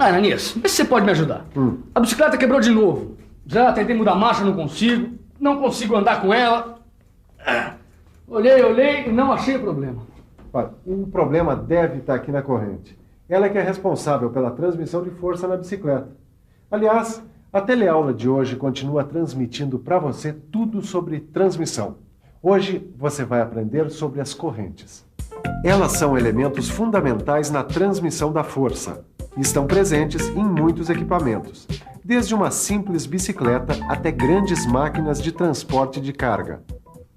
Ah, Ananias, vê se você pode me ajudar. A bicicleta quebrou de novo. Já tentei mudar a marcha, não consigo. Não consigo andar com ela. Olhei e não achei o problema. Olha, o problema deve estar aqui na corrente. Ela é que é responsável pela transmissão de força na bicicleta. Aliás, a teleaula de hoje continua transmitindo para você tudo sobre transmissão. Hoje você vai aprender sobre as correntes. Elas são elementos fundamentais na transmissão da força e estão presentes em muitos equipamentos, desde uma simples bicicleta até grandes máquinas de transporte de carga.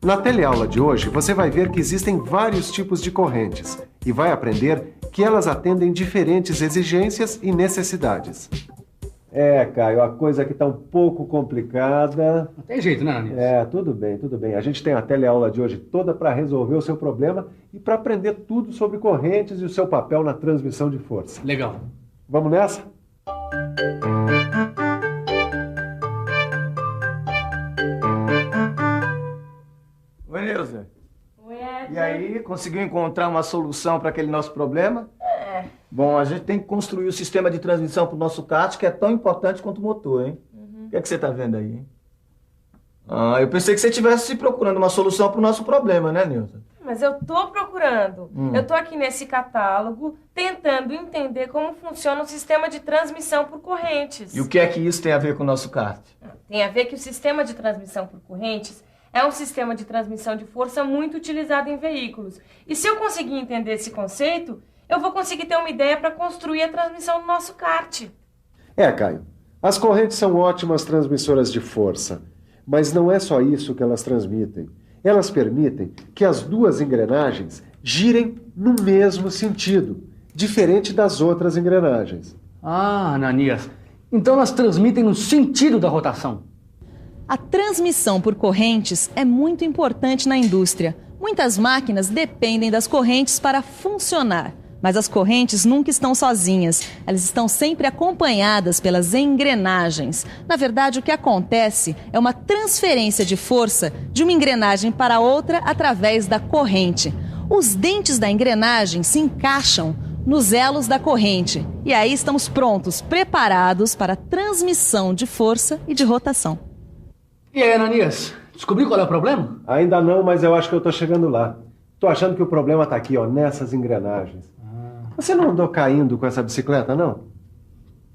Na teleaula de hoje, você vai ver que existem vários tipos de correntes e vai aprender que elas atendem diferentes exigências e necessidades. Caio, a coisa aqui está um pouco complicada. Não tem jeito, né, Ananias? Tudo bem. A gente tem a teleaula de hoje toda para resolver o seu problema e para aprender tudo sobre correntes e o seu papel na transmissão de força. Legal. Vamos nessa? Oi, Neuza. Oi, Edson. E aí, conseguiu encontrar uma solução para aquele nosso problema? Bom, a gente tem que construir o sistema de transmissão para o nosso kart, que é tão importante quanto o motor, hein? O que é que você está vendo aí, hein? Eu pensei que você estivesse procurando uma solução para o nosso problema, né, Neuza? Mas eu tô procurando. Eu tô aqui nesse catálogo tentando entender como funciona o sistema de transmissão por correntes. E o que é que isso tem a ver com o nosso kart? Tem a ver que o sistema de transmissão por correntes é um sistema de transmissão de força muito utilizado em veículos. E se eu conseguir entender esse conceito, eu vou conseguir ter uma ideia para construir a transmissão do nosso kart. Caio, as correntes são ótimas transmissoras de força, mas não é só isso que elas transmitem. Elas permitem que as duas engrenagens girem no mesmo sentido, diferente das outras engrenagens. Ah, Ananias, então elas transmitem no sentido da rotação. A transmissão por correntes é muito importante na indústria. Muitas máquinas dependem das correntes para funcionar. Mas as correntes nunca estão sozinhas. Elas estão sempre acompanhadas pelas engrenagens. Na verdade, o que acontece é uma transferência de força de uma engrenagem para outra através da corrente. Os dentes da engrenagem se encaixam nos elos da corrente. E aí estamos prontos, preparados para a transmissão de força e de rotação. E aí, Ananias, descobriu qual é o problema? Ainda não, mas eu acho que eu estou chegando lá. Estou achando que o problema está aqui, nessas engrenagens. Você não andou caindo com essa bicicleta, não?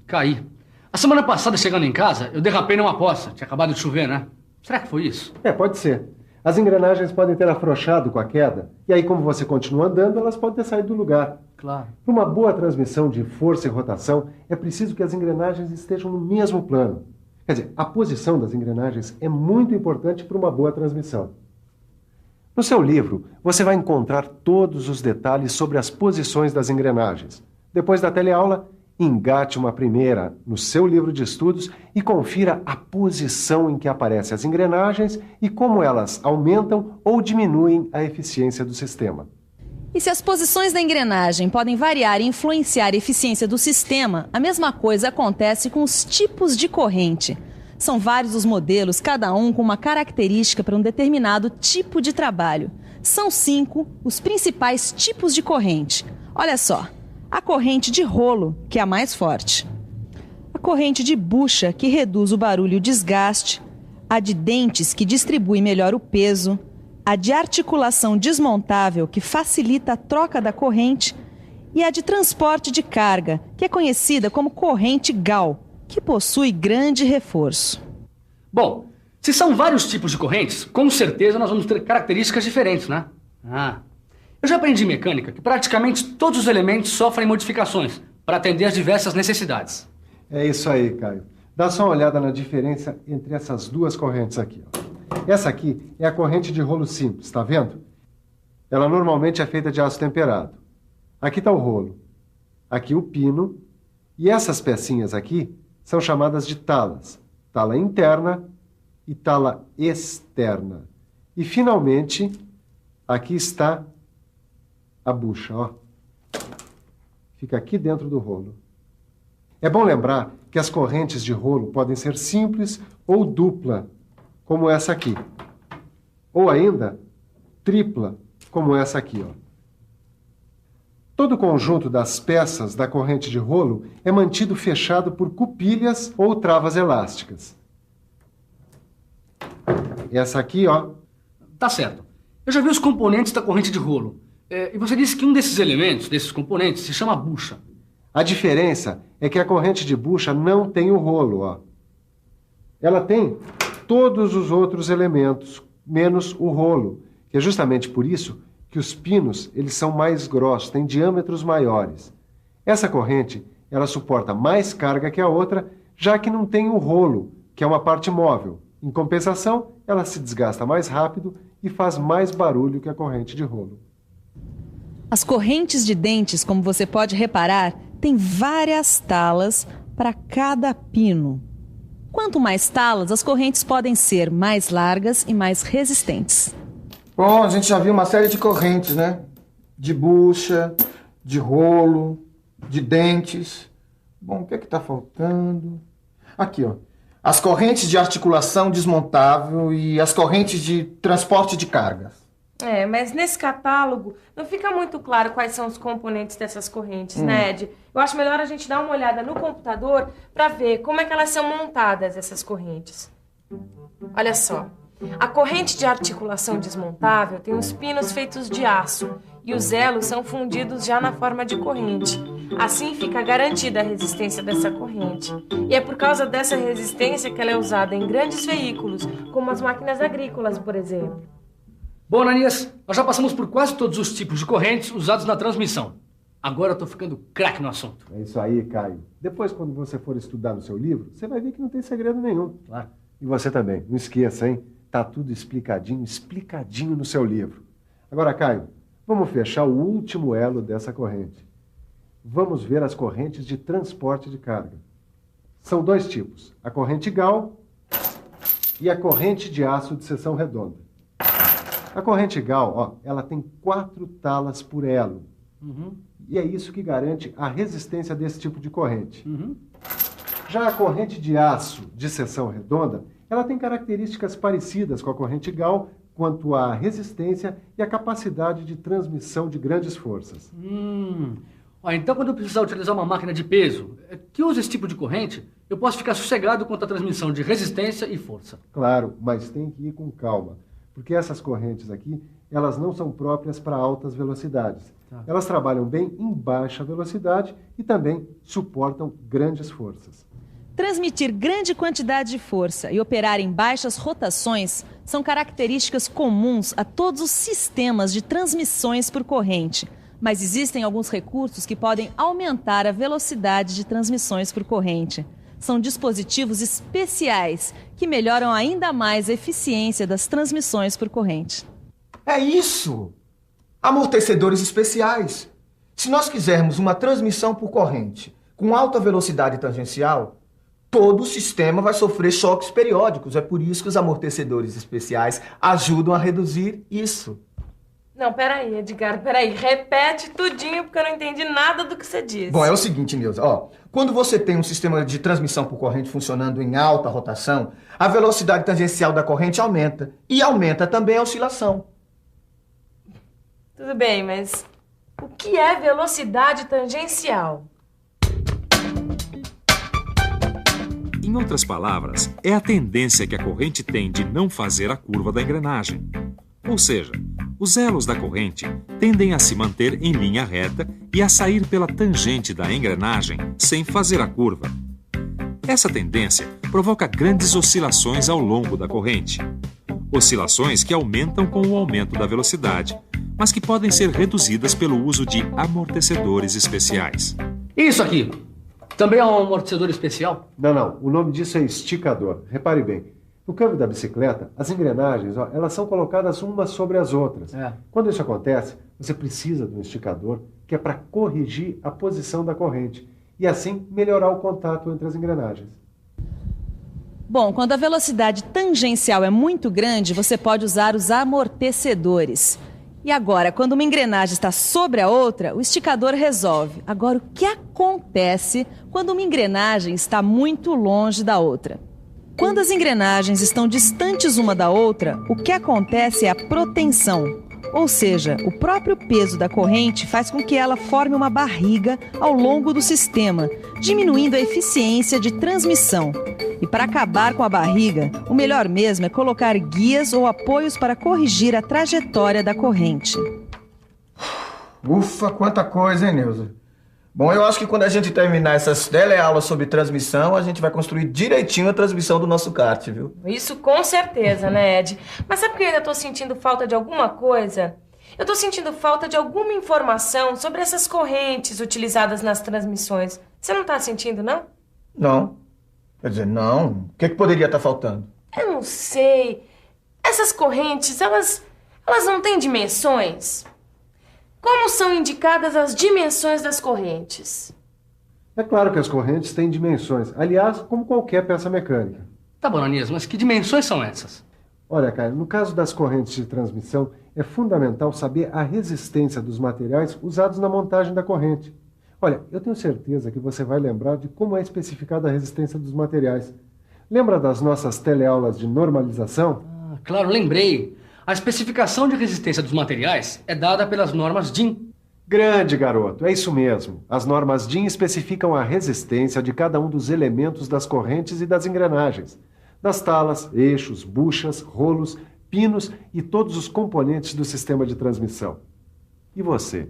Caí. A semana passada, chegando em casa, eu derrapei numa poça. Tinha acabado de chover, né? Será que foi isso? Pode ser. As engrenagens podem ter afrouxado com a queda, e aí, como você continua andando, elas podem ter saído do lugar. Claro. Para uma boa transmissão de força e rotação, é preciso que as engrenagens estejam no mesmo plano. Quer dizer, a posição das engrenagens é muito importante para uma boa transmissão. No seu livro, você vai encontrar todos os detalhes sobre as posições das engrenagens. Depois da teleaula, engate uma primeira no seu livro de estudos e confira a posição em que aparecem as engrenagens e como elas aumentam ou diminuem a eficiência do sistema. E se as posições da engrenagem podem variar e influenciar a eficiência do sistema, a mesma coisa acontece com os tipos de corrente. São vários os modelos, cada um com uma característica para um determinado tipo de trabalho. São 5 os principais tipos de corrente. Olha só, a corrente de rolo, que é a mais forte. A corrente de bucha, que reduz o barulho e o desgaste. A de dentes, que distribui melhor o peso. A de articulação desmontável, que facilita a troca da corrente. E a de transporte de carga, que é conhecida como corrente Gauss, que possui grande reforço. Bom, se são vários tipos de correntes, com certeza nós vamos ter características diferentes, né? Eu já aprendi em mecânica que praticamente todos os elementos sofrem modificações para atender às diversas necessidades. É isso aí, Caio. Dá só uma olhada na diferença entre essas duas correntes aqui. Essa aqui é a corrente de rolo simples, tá vendo? Ela normalmente é feita de aço temperado. Aqui está o rolo, aqui o pino, e essas pecinhas aqui são chamadas de talas. Tala interna e tala externa. E, finalmente, aqui está a bucha, Fica aqui dentro do rolo. É bom lembrar que as correntes de rolo podem ser simples ou dupla, como essa aqui. Ou ainda, tripla, como essa aqui, Todo o conjunto das peças da corrente de rolo é mantido fechado por cupilhas ou travas elásticas. Essa aqui, ó. Tá certo. Eu já vi os componentes da corrente de rolo. E você disse que um desses elementos, desses componentes, se chama bucha. A diferença é que a corrente de bucha não tem o rolo, ó. Ela tem todos os outros elementos, menos o rolo, que é justamente por isso que os pinos, eles são mais grossos, têm diâmetros maiores. Essa corrente, ela suporta mais carga que a outra, já que não tem o rolo, que é uma parte móvel. Em compensação, ela se desgasta mais rápido e faz mais barulho que a corrente de rolo. As correntes de dentes, como você pode reparar, têm várias talas para cada pino. Quanto mais talas, as correntes podem ser mais largas e mais resistentes. Bom, a gente já viu uma série de correntes, né? De bucha, de rolo, de dentes. Bom, o que é que tá faltando? Aqui, ó. As correntes de articulação desmontável e as correntes de transporte de cargas. Mas nesse catálogo não fica muito claro quais são os componentes dessas correntes, né, Ed? Eu acho melhor a gente dar uma olhada no computador para ver como é que elas são montadas, essas correntes. Olha só. A corrente de articulação desmontável tem os pinos feitos de aço e os elos são fundidos já na forma de corrente. Assim fica garantida a resistência dessa corrente. E é por causa dessa resistência que ela é usada em grandes veículos, como as máquinas agrícolas, por exemplo. Bom, Ananias, nós já passamos por quase todos os tipos de correntes usados na transmissão. Agora eu tô ficando craque no assunto. É isso aí, Caio. Depois, quando você for estudar no seu livro, você vai ver que não tem segredo nenhum. Claro. E você também. Não esqueça, hein? Tá tudo explicadinho no seu livro. Agora, Caio, vamos fechar o último elo dessa corrente. Vamos ver as correntes de transporte de carga. São dois tipos, a corrente Gauss e a corrente de aço de seção redonda. A corrente Gauss, ó, ela tem 4 talas por elo. E é isso que garante a resistência desse tipo de corrente. Já a corrente de aço de seção redonda, ela tem características parecidas com a corrente Gauss quanto à resistência e a capacidade de transmissão de grandes forças. Então, quando eu precisar utilizar uma máquina de peso que usa esse tipo de corrente, eu posso ficar sossegado quanto à transmissão de resistência e força. Claro, mas tem que ir com calma, porque essas correntes aqui, elas não são próprias para altas velocidades. Elas trabalham bem em baixa velocidade e também suportam grandes forças. Transmitir grande quantidade de força e operar em baixas rotações são características comuns a todos os sistemas de transmissões por corrente. Mas existem alguns recursos que podem aumentar a velocidade de transmissões por corrente. São dispositivos especiais que melhoram ainda mais a eficiência das transmissões por corrente. É isso! Amortecedores especiais. Se nós quisermos uma transmissão por corrente com alta velocidade tangencial, todo o sistema vai sofrer choques periódicos. É por isso que os amortecedores especiais ajudam a reduzir isso. Não, peraí, Edgar, peraí. Repete tudinho, porque eu não entendi nada do que você disse. Bom, é o seguinte, Nilza, ó. Quando você tem um sistema de transmissão por corrente funcionando em alta rotação, a velocidade tangencial da corrente aumenta. E aumenta também a oscilação. Tudo bem, mas o que é velocidade tangencial? Em outras palavras, é a tendência que a corrente tem de não fazer a curva da engrenagem. Ou seja, os elos da corrente tendem a se manter em linha reta e a sair pela tangente da engrenagem sem fazer a curva. Essa tendência provoca grandes oscilações ao longo da corrente. Oscilações que aumentam com o aumento da velocidade, mas que podem ser reduzidas pelo uso de amortecedores especiais. Isso aqui também é um amortecedor especial? Não. O nome disso é esticador. Repare bem. No câmbio da bicicleta, as engrenagens, ó, elas são colocadas umas sobre as outras. Quando isso acontece, você precisa de um esticador que é para corrigir a posição da corrente e assim melhorar o contato entre as engrenagens. Bom, quando a velocidade tangencial é muito grande, você pode usar os amortecedores. E agora, quando uma engrenagem está sobre a outra, o esticador resolve. Agora, o que acontece quando uma engrenagem está muito longe da outra? Quando as engrenagens estão distantes uma da outra, o que acontece é a protenção. Ou seja, o próprio peso da corrente faz com que ela forme uma barriga ao longo do sistema, diminuindo a eficiência de transmissão. E para acabar com a barriga, o melhor mesmo é colocar guias ou apoios para corrigir a trajetória da corrente. Ufa, quanta coisa, hein, Neuza? Bom, eu acho que quando a gente terminar essas teleaulas sobre transmissão, a gente vai construir direitinho a transmissão do nosso kart, viu? Isso com certeza, né, Ed? Mas sabe que eu ainda tô sentindo falta de alguma coisa? Eu tô sentindo falta de alguma informação sobre essas correntes utilizadas nas transmissões. Você não tá sentindo, não? Não. Quer dizer, não. O que poderia estar faltando? Eu não sei. Essas correntes, elas não têm dimensões? Como são indicadas as dimensões das correntes? É claro que as correntes têm dimensões. Aliás, como qualquer peça mecânica. Tá bom, Ananias, mas que dimensões são essas? Olha, Caio, no caso das correntes de transmissão, é fundamental saber a resistência dos materiais usados na montagem da corrente. Olha, eu tenho certeza que você vai lembrar de como é especificada a resistência dos materiais. Lembra das nossas teleaulas de normalização? Ah, claro, lembrei. A especificação de resistência dos materiais é dada pelas normas DIN. Grande, garoto, é isso mesmo. As normas DIN especificam a resistência de cada um dos elementos das correntes e das engrenagens, das talas, eixos, buchas, rolos, pinos e todos os componentes do sistema de transmissão. E você?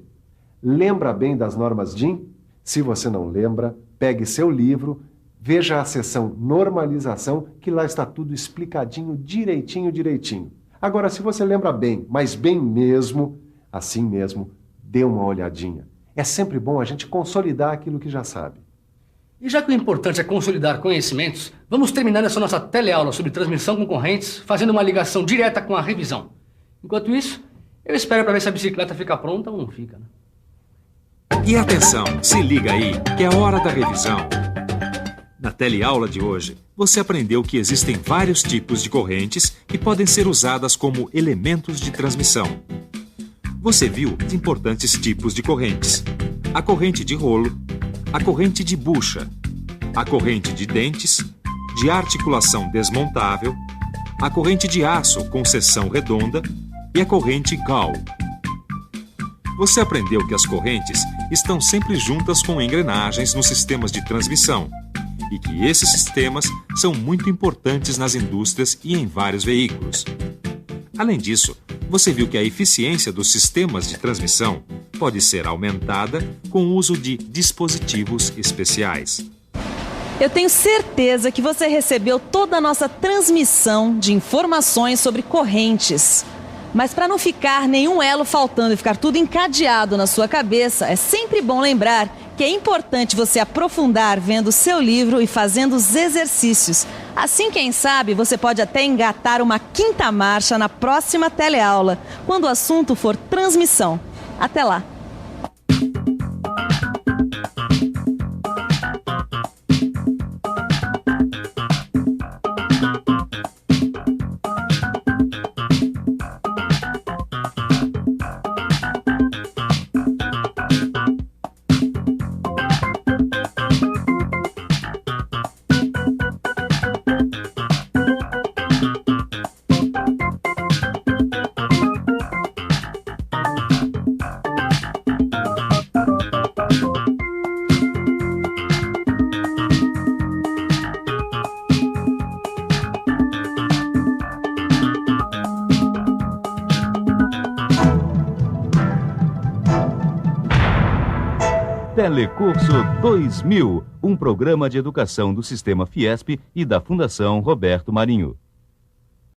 Lembra bem das normas DIN? Se você não lembra, pegue seu livro, veja a seção Normalização, que lá está tudo explicadinho direitinho. Agora, se você lembra bem, mas bem mesmo, assim mesmo, dê uma olhadinha. É sempre bom a gente consolidar aquilo que já sabe. E já que o importante é consolidar conhecimentos, vamos terminar essa nossa teleaula sobre transmissão com correntes, fazendo uma ligação direta com a revisão. Enquanto isso, eu espero para ver se a bicicleta fica pronta ou não fica, né? E atenção, se liga aí, que é a hora da revisão. Na teleaula de hoje, você aprendeu que existem vários tipos de correntes que podem ser usadas como elementos de transmissão. Você viu os importantes tipos de correntes: a corrente de rolo, a corrente de bucha, a corrente de dentes, de articulação desmontável, a corrente de aço com seção redonda e a corrente Gauss. Você aprendeu que as correntes estão sempre juntas com engrenagens nos sistemas de transmissão e que esses sistemas são muito importantes nas indústrias e em vários veículos. Além disso, você viu que a eficiência dos sistemas de transmissão pode ser aumentada com o uso de dispositivos especiais. Eu tenho certeza que você recebeu toda a nossa transmissão de informações sobre correntes. Mas para não ficar nenhum elo faltando e ficar tudo encadeado na sua cabeça, é sempre bom lembrar que é importante você aprofundar vendo o seu livro e fazendo os exercícios. Assim, quem sabe, você pode até engatar uma quinta marcha na próxima teleaula, quando o assunto for transmissão. Até lá! Telecurso 2000, um programa de educação do Sistema Fiesp e da Fundação Roberto Marinho.